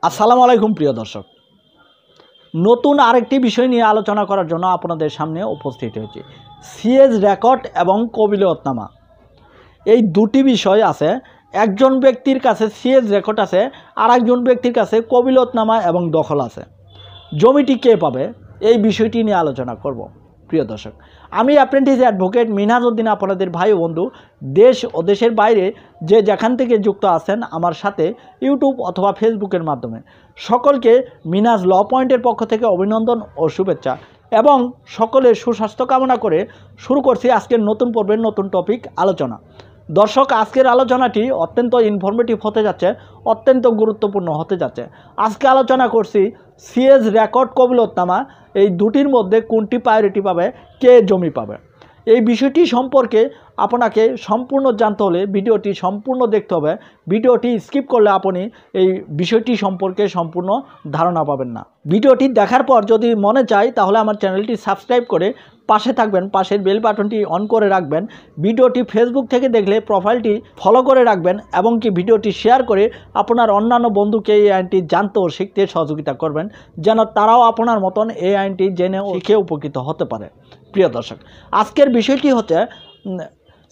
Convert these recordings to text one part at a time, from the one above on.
আসসালামু আলাইকুম প্রিয় দর্শক, নতুন আরেকটি বিষয় নিয়ে আলোচনা করার জন্য আপনাদের সামনে উপস্থিত হয়েছি। সিএজ রেকর্ড এবং কবিলতনামা, এই দুটি বিষয় আছে। একজন ব্যক্তির কাছে সিএজ রেকর্ড আছে, আর একজন ব্যক্তির কাছে কবিলতনামা এবং দখল আছে। জমিটি কে পাবে, এই বিষয়টি নিয়ে আলোচনা করব। প্রিয় দর্শক, আমি অ্যাপ্রেন্টিস অ্যাডভোকেট মিনহাজ উদ্দিন, আপনাদের ভাই ও বন্ধু। দেশ ও দেশের বাইরে যে যেখান থেকে যুক্ত আছেন আমার সাথে ইউটিউব অথবা ফেসবুকের মাধ্যমে, সকলকে মিনহাজ ল পয়েন্টের পক্ষ থেকে অভিনন্দন ও শুভেচ্ছা এবং সকলের সুস্বাস্থ্য কামনা করে শুরু করছি আজকের নতুন পর্বের নতুন টপিক আলোচনা। দর্শক, আজকের আলোচনাটি অত্যন্ত ইনফরমেটিভ হতে যাচ্ছে, অত্যন্ত গুরুত্বপূর্ণ হতে যাচ্ছে। আজকে আলোচনা করছি সিএজ রেকর্ড কবিলতনামা, এই দুটির মধ্যে কোনটি প্রায়োরিটি পাবে, কে জমি পাবে। এই বিষয়টি সম্পর্কে আপনাকে সম্পূর্ণ জানতে হলে ভিডিওটি সম্পূর্ণ দেখতে হবে। ভিডিওটি স্কিপ করলে আপনি এই বিষয়টি সম্পর্কে সম্পূর্ণ ধারণা পাবেন না। ভিডিওটি দেখার পর যদি মনে চায় তাহলে আমার চ্যানেলটি সাবস্ক্রাইব করে পাশে থাকবেন, পাশের বেল বাটনটি অন করে রাখবেন। ভিডিওটি ফেসবুক থেকে দেখলে প্রোফাইলটি ফলো করে রাখবেন এবং কি ভিডিওটি শেয়ার করে আপনার অন্যান্য বন্ধুকে এই আইনটি জানতে ও শিখতে সহযোগিতা করবেন, যেন তারাও আপনার মতন এই আইনটি জেনে ও শিখে উপকৃত হতে পারে। প্রিয় দর্শক, আজকের বিষয়টি হচ্ছে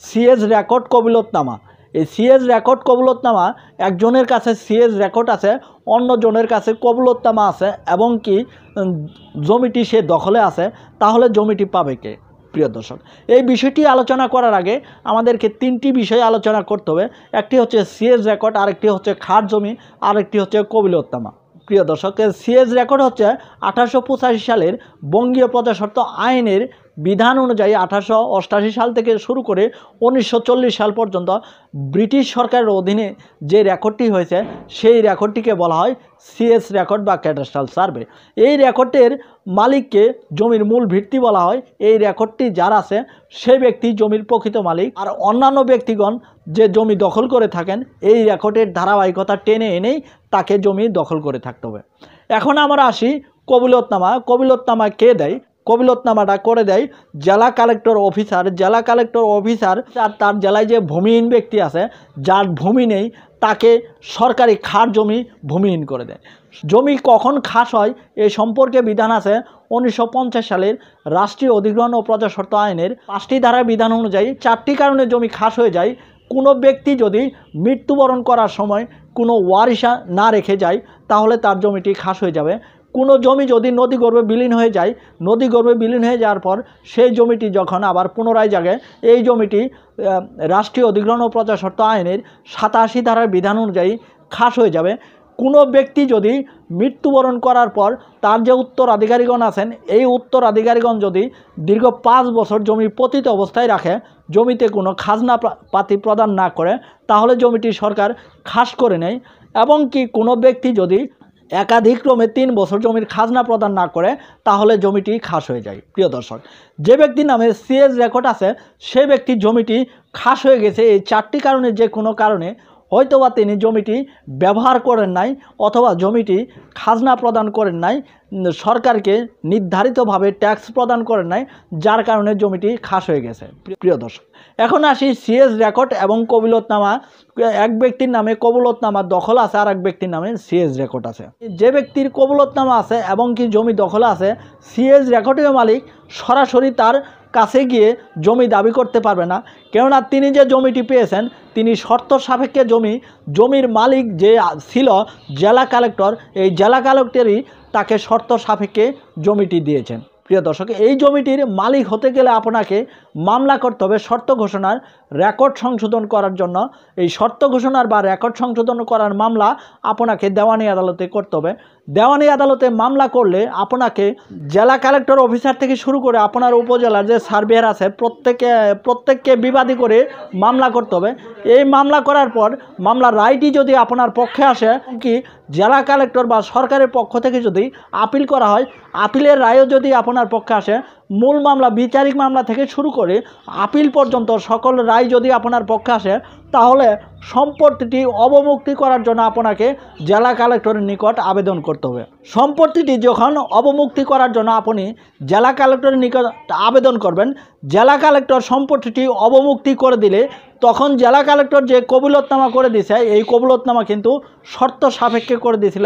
সিএজ রেকর্ড কবিলতনামা। এই সিএজ রেকর্ড কবিলতনামা, একজনের কাছে সিএজ রেকর্ড আছে, অন্যজনের কাছে কবিলতনামা আছে এবং কি জমিটি সে দখলে আছে, তাহলে জমিটি পাবে কে? প্রিয় দর্শক, এই বিষয়টি আলোচনা করার আগে আমাদেরকে তিনটি বিষয় আলোচনা করতে হবে। একটি হচ্ছে সিএজ রেকর্ড, আরেকটি হচ্ছে খাস জমি, আরেকটি হচ্ছে কবিলতনামা। প্রিয় দর্শক, সিএজ রেকর্ড হচ্ছে 1885 সালের বঙ্গীয় প্রজাস্বত্ব আইনের বিধান অনুযায়ী 1888 সাল থেকে শুরু করে 1940 সাল পর্যন্ত ব্রিটিশ সরকারের অধীনে যে রেকর্ডটি হয়েছে, সেই রেকর্ডটিকে বলা হয় সিএজ রেকর্ড বা ক্যাডাস্ট্রাল সার্ভে। এই রেকর্ডের মালিককে জমির মূল ভিত্তি বলা হয়। এই রেকর্ডটি যার আছে সেই ব্যক্তি জমির প্রকৃত মালিক, আর অন্যান্য ব্যক্তিগণ যে জমি দখল করে থাকেন, এই রেকর্ডের ধারাবাহিকতা টেনে এনেই তাকে জমি দখল করে থাকতে হবে। এখন আমরা আসি কবিলতনামা। কবিলতনামা কে দেয়? কবিলতনামাটা করে দেয় জেলা কালেক্টর অফিসার। জেলা কালেক্টর অফিসার তার জেলায় যে ভূমিহীন ব্যক্তি আছে, যার ভূমি নেই, তাকে সরকারি খাস জমি ভূমিহীন করে দেয়। জমি কখন খাস হয় এই সম্পর্কে বিধান আছে 1950 সালের রাষ্ট্রীয় অধিগ্রহণ ও প্রজাস্বত্ব আইনের 5টি ধারার বিধান অনুযায়ী। 4টি কারণে জমি খাস হয়ে যায়। কোনো ব্যক্তি যদি মৃত্যুবরণ করার সময় কোনো ওয়ারিশা না রেখে যায়, তাহলে তার জমিটি খাস হয়ে যাবে। কোনো জমি যদি নদীগর্ভে বিলীন হয়ে যায়, নদীগর্ভে বিলীন হয়ে যাওয়ার পর সেই জমিটি যখন আবার পুনরায় জাগে, এই জমিটি রাষ্ট্রীয় অধিগ্রহণ ও প্রজাস্বত্ব আইনের 87 ধারার বিধান অনুযায়ী খাস হয়ে যাবে। কোনো ব্যক্তি যদি মৃত্যুবরণ করার পর তার যে উত্তরাধিকারীগণ আছেন, এই উত্তরাধিকারীগণ যদি দীর্ঘ 5 বছর জমি পতিত অবস্থায় রাখে, জমিতে কোনো খাজনা পাতি প্রদান না করে, তাহলে জমিটি সরকার খাস করে নেয়। এবং কি কোনো ব্যক্তি যদি একাধিক্রমে 3 বছর জমির খাজনা প্রদান না করে, তাহলে জমিটি খাস হয়ে যায়। প্রিয় দর্শক, যে ব্যক্তির নামে সিএজ রেকর্ড আছে, সে ব্যক্তি জমিটি খাস হয়ে গেছে এই 4টি কারণে যে কোনো কারণে, হয়তোবা তিনি জমিটি ব্যবহার করেন নাই অথবা জমিটি খাজনা প্রদান করেন নাই, সরকারকে নির্ধারিতভাবে ট্যাক্স প্রদান করেন নাই, যার কারণে জমিটি খাস হয়ে গেছে। প্রিয় দর্শক, এখন আসি সিএজ রেকর্ড এবং কবিলতনামা। এক ব্যক্তির নামে কবিলতনামা দখল আছে, আর এক ব্যক্তির নামে সিএজ রেকর্ড আছে। যে ব্যক্তির কবিলতনামা আছে এবং কি জমি দখল আছে, সিএজ রেকর্ডের মালিক সরাসরি তার কাছে গিয়ে জমি দাবি করতে পারবে না, কেননা তিনি যে জমিটি পেয়েছেন, তিনি শর্ত সাপেক্ষে জমির মালিক যে ছিল জেলা কালেক্টর, এই জেলা কালেক্টরই তাকে শর্ত সাপেক্ষে জমিটি দিয়েছেন। প্রিয় দর্শক, এই জমিটির মালিক হতে গেলে আপনাকে মামলা করতে হবে শর্ত ঘোষণার রেকর্ড সংশোধন করার জন্য। এই শর্ত ঘোষণার বা রেকর্ড সংশোধন করার মামলা আপনাকে দেওয়ানি আদালতে করতে হবে। দেওয়ানি আদালতে মামলা করলে আপনাকে জেলা কালেক্টর অফিসার থেকে শুরু করে আপনার উপজেলার যে সার্ভেয়ার আছে, প্রত্যেককে বিবাদী করে মামলা করতে হবে। এই মামলা করার পর মামলার রায়টি যদি আপনার পক্ষে আসে, কি জেলা কালেক্টর বা সরকারের পক্ষ থেকে যদি আপিল করা হয়, আপিলের রায়ও যদি আপনার পক্ষে আসে, মূল মামলা বিচারিক মামলা থেকে শুরু করে আপিল পর্যন্ত সকল রায় যদি আপনার পক্ষে আসে, তাহলে সম্পত্তিটি অবমুক্তি করার জন্য আপনাকে জেলা কালেক্টরের নিকট আবেদন করতে হবে। সম্পত্তিটি যখন অবমুক্তি করার জন্য আপনি জেলা কালেক্টরের নিকট আবেদন করবেন, জেলা কালেক্টর সম্পত্তিটি অবমুক্তি করে দিলে তখন জেলা কালেক্টর যে কবুলতনামা করে দিয়েছে এই কবুলতনামা কিন্তু শর্ত সাপেক্ষে করে দিয়েছিল।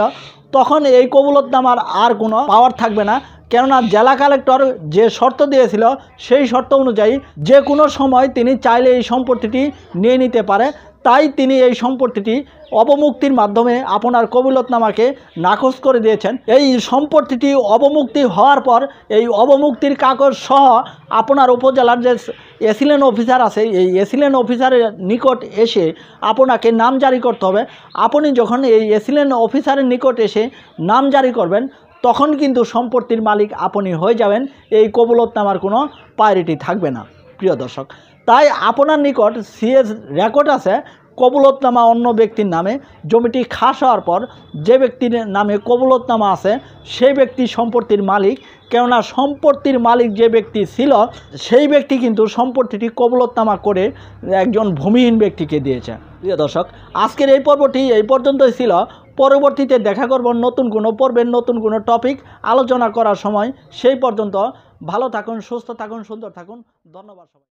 তখন এই কবুলতনামার আর কোনো পাওয়ার থাকবে না, কেননা জেলা কালেক্টর যে শর্ত দিয়েছিল সেই শর্ত অনুযায়ী যে কোনো সময় তিনি চাইলে এই সম্পত্তিটি নিয়ে নিতে পারে। তাই তিনি এই সম্পত্তিটি অবমুক্তির মাধ্যমে আপনার কবুলতনামাকে নাকচ করে দিয়েছেন। এই সম্পত্তিটি অবমুক্তি হওয়ার পর এই অবমুক্তির কাগজ সহ আপনার উপজেলার যে এসিলেন অফিসার আছে এই এসিলেন অফিসারের নিকট এসে আপনাকে নাম জারি করতে হবে। আপনি যখন এই এসিলেন অফিসারের নিকট এসে নাম জারি করবেন তখন কিন্তু সম্পত্তির মালিক আপনি হয়ে যাবেন, এই কবুলতনামার কোনো প্রায়োরিটি থাকবে না। প্রিয় দর্শক, তাই আপনার নিকট সিএস রেকর্ড আছে কবুলতনামা অন্য ব্যক্তির নামে, জমিটি খাস হওয়ার পর যে ব্যক্তির নামে কবুলতনামা আছে সেই ব্যক্তি সম্পত্তির মালিক। কেননা সম্পত্তির মালিক যে ব্যক্তি ছিল সেই ব্যক্তি কিন্তু সম্পত্তিটি কবুলতনামা করে একজন ভূমিহীন ব্যক্তিকে দিয়েছে। প্রিয় দর্শক, আজকের এই পর্বটি এই পর্যন্তই ছিল। পরবর্তীতে দেখা করব নতুন কোনো পর্বের নতুন কোনো টপিক আলোচনা করার সময়। সেই পর্যন্ত ভালো থাকুন, সুস্থ থাকুন, সুন্দর থাকুন। ধন্যবাদ সবাই।